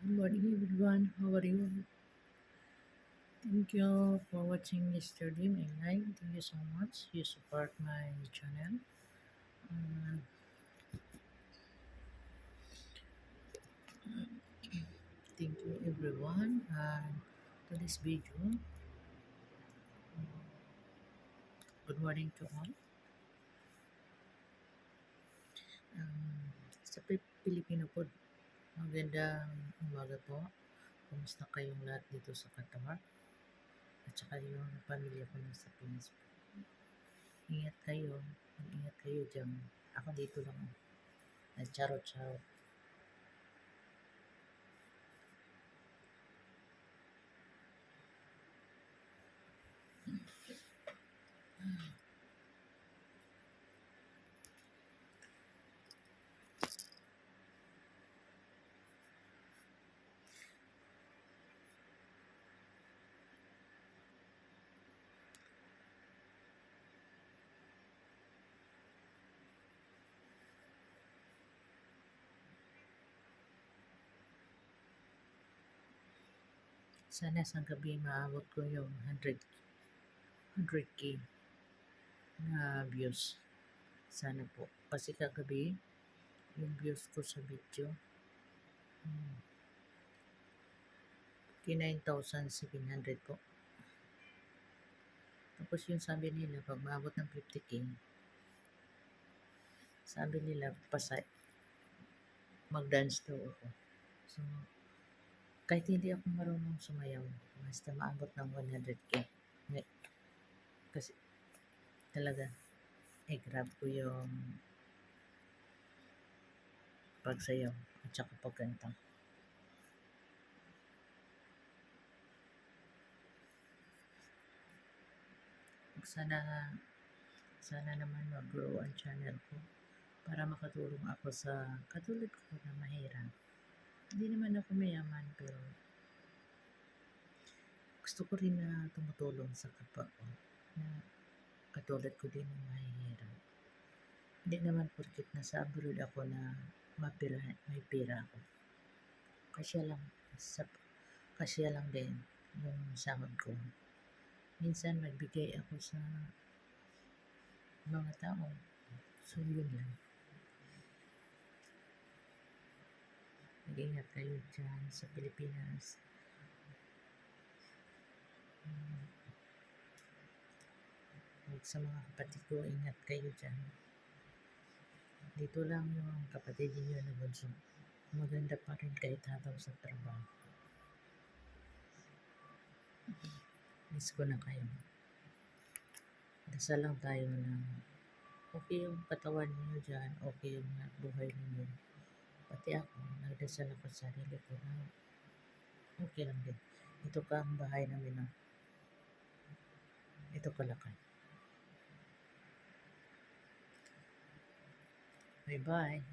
Good morning, everyone. How are you? Thank you for watching yesterday my live. Thank you so much. You support my channel. Uh, Thank you, everyone. And to this video, good morning to all. Sa Pilipino po, magandang umaga po. Kumusta kayong lahat dito sa Qatar? At saka yung pamilya ko na sa Pinas po. Ingat kayo. Mag-ingat kayo dyan. Ako dito lang. Nagcharot-charot. Sana sa gabi maabot ko yung 100k na views. Sana po. Kasi kagabi, yung views ko sa video, 9,700 po. Tapos yung sabi nila, pag maabot ng 50k, sabi nila, mag-dance daw ako. So, kahit hindi ako marunong sumayaw, basta maabot ng 100k. Kasi talaga, grab ko yung pagsayaw at saka pagkanta. Sana naman mag-grow ang channel ko para makatulong ako sa katulad ko na mahirap. Hindi naman ako mayaman, pero gusto ko rin na tumutulong sa kapwa ko na katulad ko din na mahirap. Hindi naman porkit nasa abroad ako na may pera ako. Kasya lang din yung sahod ko. Minsan magbigay ako sa mga tao. So yun lang. Mag-ingat kayo dyan sa Pilipinas. Sa mga kapatid ko, ingat kayo dyan. Dito lang yung kapatid niyo na bunso. Maganda pa rin kahit hataw sa trabaho. Miss ko na kayo. Dasal lang tayo na okay yung katawan niyo dyan, okay yung buhay niyo. Pati ako, nagdasal ako sa sarili ko na okay lang din. Ito ka ang bahay namin na ito kalakay. Bye-bye.